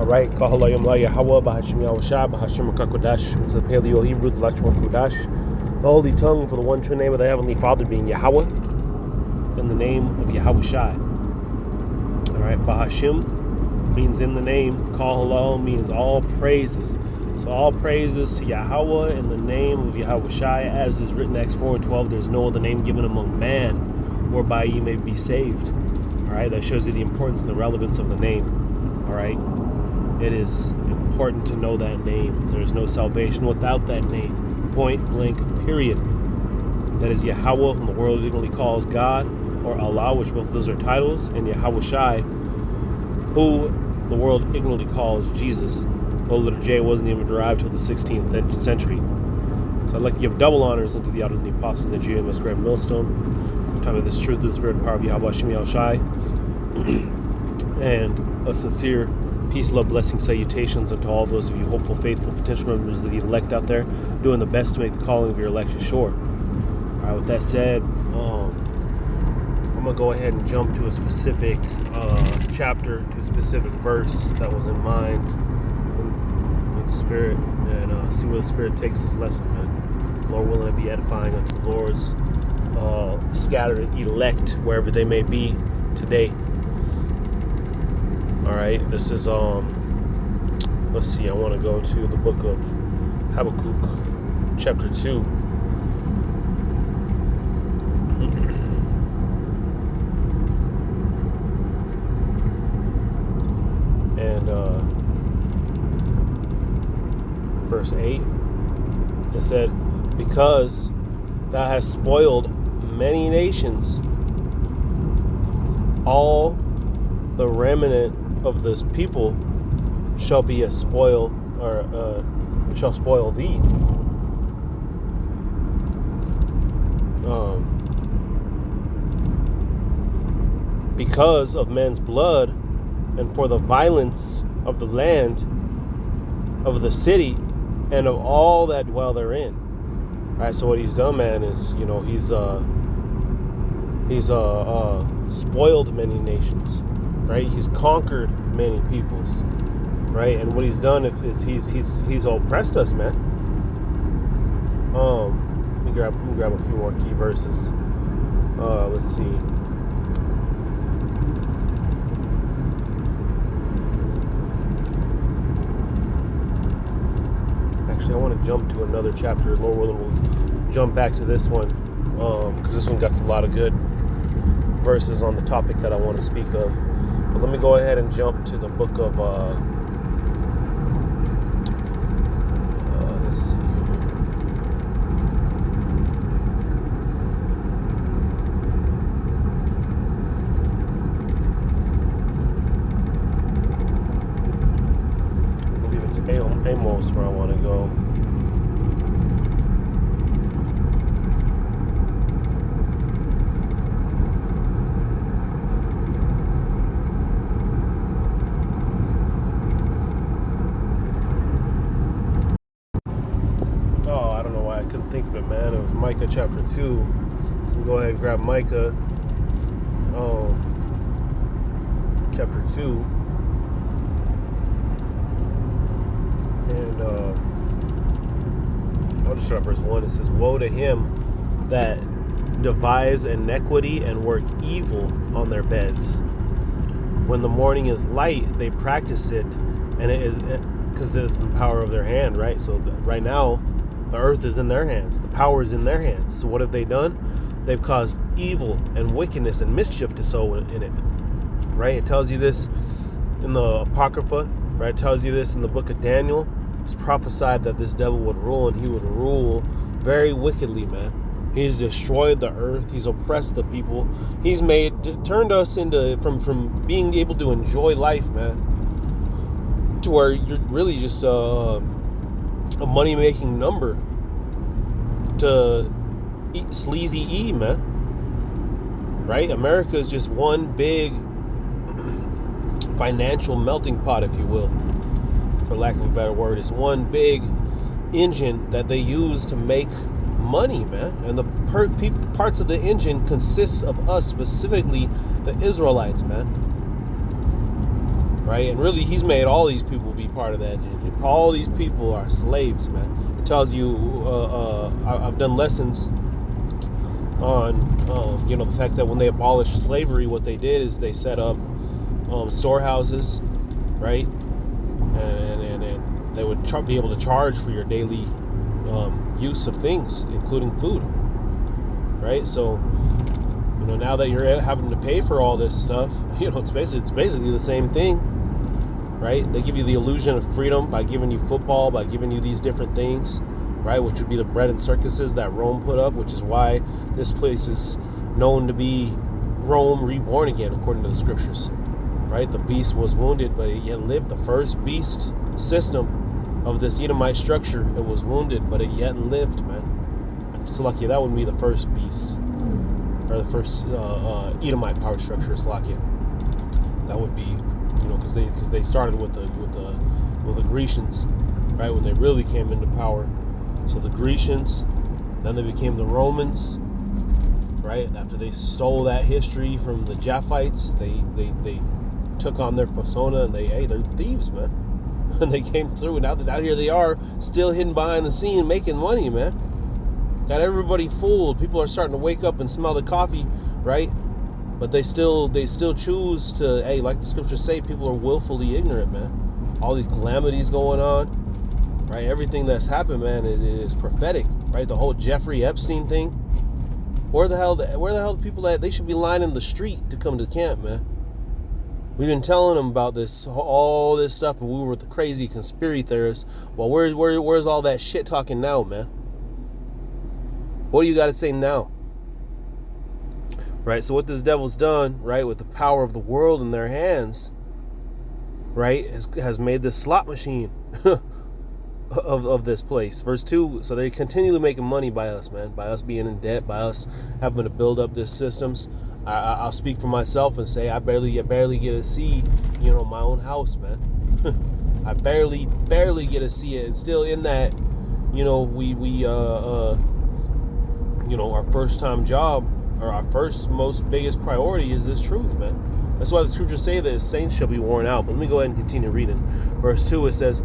All right, Kahalayam La Yahweh, Bahashim Yahushua, Bahashim Kakodash, which is the Paleo Hebrew, the Lashon Kodash, the holy tongue for the one true name of the Heavenly Father being Yahweh, in the name of Yahushua. All right, Bahashim means in the name, Kahalal means all praises. So all praises to Yahweh in the name of Yahushua, as is written in Acts 4:12. There's no other name given among man whereby ye may be saved. All right, that shows you the importance and the relevance of the name. All right. It is important to know that name. There is no salvation without that name. Point blank, period. That is Yahweh, whom the world ignorantly calls God, or Allah, which both of those are titles, and Yahushai, who the world ignorantly calls Jesus. The letter J wasn't even derived till the 16th century. So I'd like to give double honors unto the out of the apostles that you must grab millstone. Time of this truth through the spirit and power of Yahweh Shem Yahushai. And a sincere peace, love, blessing, salutations unto all those of you hopeful, faithful, potential members of the elect out there, doing the best to make the calling of your election sure. All right, with that said, I'm going to go ahead and jump to a specific chapter, to a specific verse that was in mind with the Spirit, and see where the Spirit takes this lesson, man. Lord willing, to be edifying unto the Lord's scattered elect, wherever they may be today. All right, this is, let's see, I want to go to the book of Habakkuk, chapter 2. And verse 8, it said, because thou hast spoiled many nations, all the remnant of this people shall be a spoil, or shall spoil thee. Because of men's blood, and for the violence of the land, of the city, and of all that dwell therein. All right, so what he's done, man, is, you know, he's spoiled many nations. Right, he's conquered many peoples, right, and what he's done is he's oppressed us, man. Let me grab a few more key verses. Let's see. Actually, I want to jump to another chapter. Lord willing, we'll jump back to this one because this one got a lot of good verses on the topic that I want to speak of. But let me go ahead and jump to the book of, let's see. I believe it's Amos where I want to go. Think of it, man. It was Micah chapter 2. So we'll go ahead and grab Micah chapter 2, and I'll just start at verse 1. It says, woe to him that devise iniquity and work evil on their beds. When the morning is light, they practice it, and it is because it's in the power of their hand, right? So right now, the earth is in their hands. The power is in their hands. So what have they done? They've caused evil and wickedness and mischief to sow in it. Right? It tells you this in the Apocrypha. Right? It tells you this in the book of Daniel. It's prophesied that this devil would rule, and he would rule very wickedly, man. He's destroyed the earth. He's oppressed the people. He's turned us into from being able to enjoy life, man, to where you're really just a money-making number to sleazy E, man. Right? America is just one big financial melting pot, if you will, for lack of a better word. It's one big engine that they use to make money, man. And the parts of the engine consists of us, specifically the Israelites, man. right? And really, he's made all these people be part of that. All these people are slaves, man. It tells you, I've done lessons on, the fact that when they abolished slavery, what they did is they set up storehouses, right? And they would be able to charge for your daily use of things, including food, right? So, now that you're having to pay for all this stuff, it's basically the same thing, right? They give you the illusion of freedom by giving you football, by giving you these different things, right? Which would be the bread and circuses that Rome put up, which is why this place is known to be Rome reborn again, according to the scriptures, right? The beast was wounded, but it yet lived. The first beast system of this Edomite structure, it was wounded, but it yet lived, man. Salakia, that would be the first beast, or the first Edomite power structure, Salakia. That would be, because they started with the Grecians, right, when they really came into power. So the Grecians, then they became the Romans, right? After they stole that history from the Japhites, they took on their persona, and they're thieves, man. And they came through, and now here they are, still hidden behind the scene, making money, man. Got everybody fooled. People are starting to wake up and smell the coffee, right? But they still choose to, like the scriptures say, people are willfully ignorant, man. All these calamities going on, right? Everything that's happened, man, is prophetic, right? The whole Jeffrey Epstein thing. Where the hell the people at? They should be lining the street to come to camp, man. We've been telling them about all this stuff, and we were the crazy conspiracy theorists. Well, where's all that shit talking now, man? What do you got to say now? Right, so what this devil's done, right, with the power of the world in their hands, right, has made this slot machine of this place. Verse 2, so they're continually making money by us, man, by us being in debt, by us having to build up these systems. I'll speak for myself and say I barely get to see, my own house, man. I barely get to see it. It's still in that, our first time job, or our first most biggest priority is this truth, man. That's why the scriptures say that saints shall be worn out. But let me go ahead and continue reading. Verse 2, it says,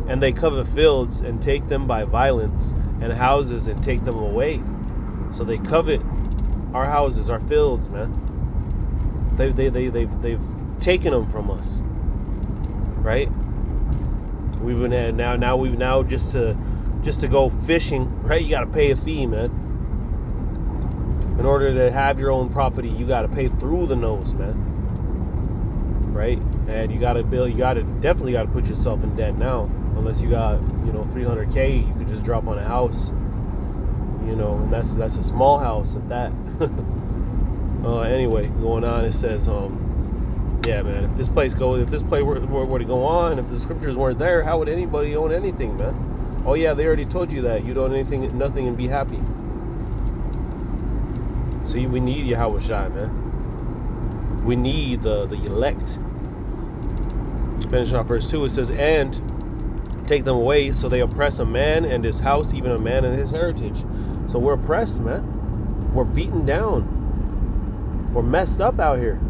and they covet fields and take them by violence, and houses and take them away. So they covet our houses, our fields, man. They've taken them from us, right? We've been now just to go fishing, right? You got to pay a fee, man. In order to have your own property, you got to pay through the nose, man. Right? And you definitely got to put yourself in debt now. Unless you got, $300K, you could just drop on a house. And that's a small house at that. Anyway, going on, it says, yeah, man, if this play were to go on, if the scriptures weren't there, how would anybody own anything, man? Oh yeah, they already told you that. You'd own nothing and be happy. See, we need Yahweh Shai, man. We need the elect. Finishing off verse 2, it says, and take them away, so they oppress a man and his house, even a man and his heritage. So we're oppressed, man. We're beaten down. We're messed up out here.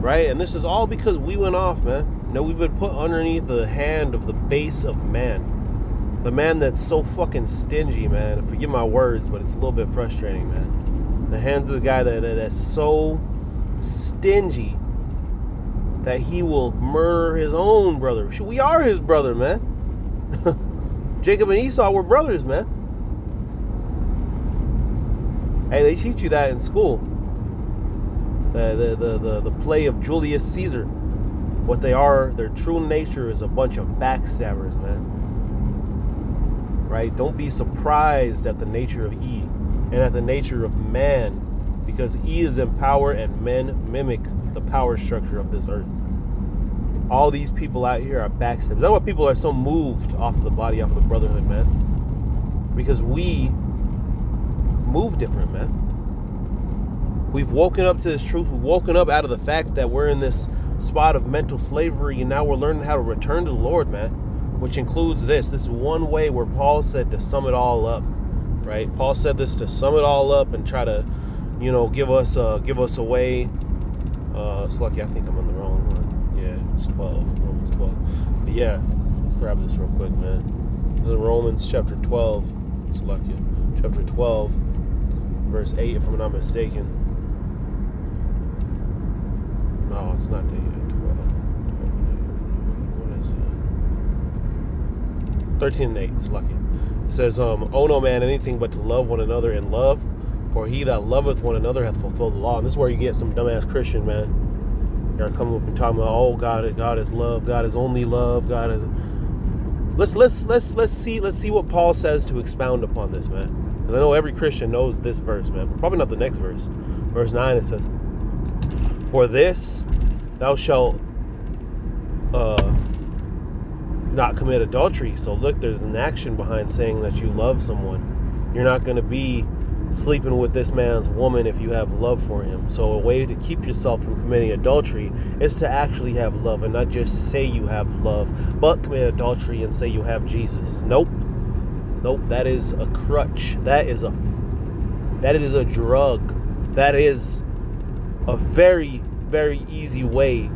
Right? And this is all because we went off, man. We've been put underneath the hand of the base of man. The man that's so fucking stingy, man. Forgive my words, but it's a little bit frustrating, man. The hands of the guy that's so stingy that he will murder his own brother. We are his brother, man. Jacob and Esau were brothers, man. Hey, they teach you that in school. The play of Julius Caesar. What they are, their true nature is a bunch of backstabbers, man. Right? Don't be surprised at the nature of E and at the nature of man, because E is in power and men mimic the power structure of this earth. All these people out here are backstabbers. That's why people are so moved off of the body, off of the brotherhood, man. Because we move different, man. We've woken up to this truth. We've woken up out of the fact that we're in this spot of mental slavery, and now we're learning how to return to the Lord, man. Which includes this. This is one way where Paul said to sum it all up, right? Paul said this to sum it all up and try to, give us a way. It's lucky I think I'm on the wrong one. Yeah. Romans 12. But yeah, let's grab this real quick, man. This is Romans chapter 12. It's lucky. Chapter 12, verse 8, if I'm not mistaken. No, it's not 8. 12. What is it? 13 and 8. It's lucky. It says, "Oh no man, anything but to love one another in love, for he that loveth one another hath fulfilled the law." And this is where you get some dumbass Christian, man. You're coming up and talking about, oh, God is love, God is only love, God is. Let's see what Paul says to expound upon this, man. Because I know every Christian knows this verse, man. But probably not the next verse. Verse 9, it says, "For this thou shalt not commit adultery." So look, there's an action behind saying that you love someone. You're not going to be sleeping with this man's woman if you have love for him. So a way to keep yourself from committing adultery is to actually have love and not just say you have love, but commit adultery and say you have Jesus. Nope, that is a crutch. That is a drug. That is a very, very easy way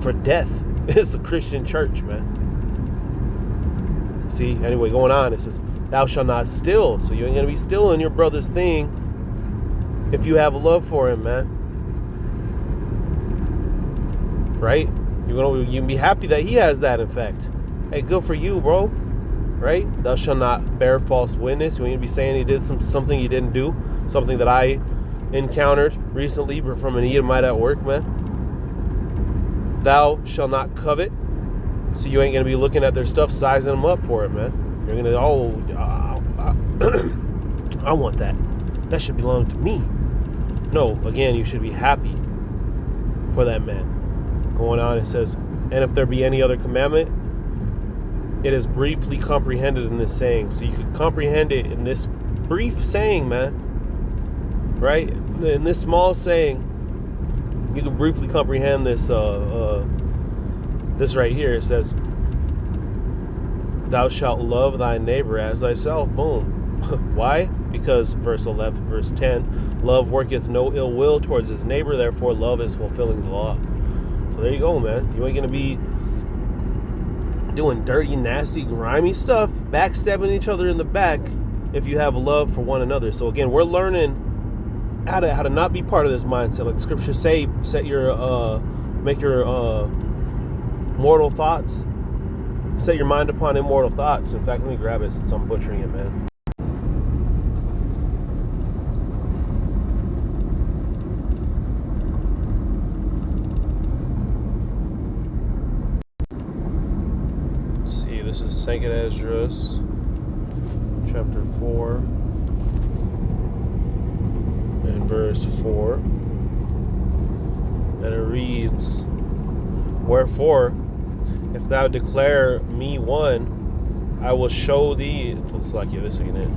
for death. It's the Christian church, man. See, anyway, going on, it says, "Thou shalt not steal." So you ain't going to be stealing your brother's thing if you have a love for him, man. Right? You can be happy that he has that, in fact. Hey, good for you, bro. Right? "Thou shalt not bear false witness." You ain't going to be saying he did something he didn't do. Something that I encountered recently from an Edomite at work, man. "Thou shalt not covet." So you ain't going to be looking at their stuff, sizing them up for it, man. You're going to, I want that. That should belong to me. No, again, you should be happy for that man. Going on, it says, "And if there be any other commandment, it is briefly comprehended in this saying." So you could comprehend it in this brief saying, man. Right? In this small saying, you can briefly comprehend this, this right here. It says, "Thou shalt love thy neighbor as thyself." Boom. Why? Because verse 10, "Love worketh no ill will towards his neighbor, therefore love is fulfilling the law." So there you go, man. You ain't going to be doing dirty, nasty, grimy stuff, backstabbing each other in the back if you have love for one another. So again, we're learning how to not be part of this mindset. Like the scriptures say, make your mortal thoughts, set your mind upon immortal thoughts. In fact, let me grab it since I'm butchering it, man. Let's see, this is 2 Esdras, chapter 4, and verse 4. And it reads, "Wherefore, if thou declare me one, I will show thee." It's like this again.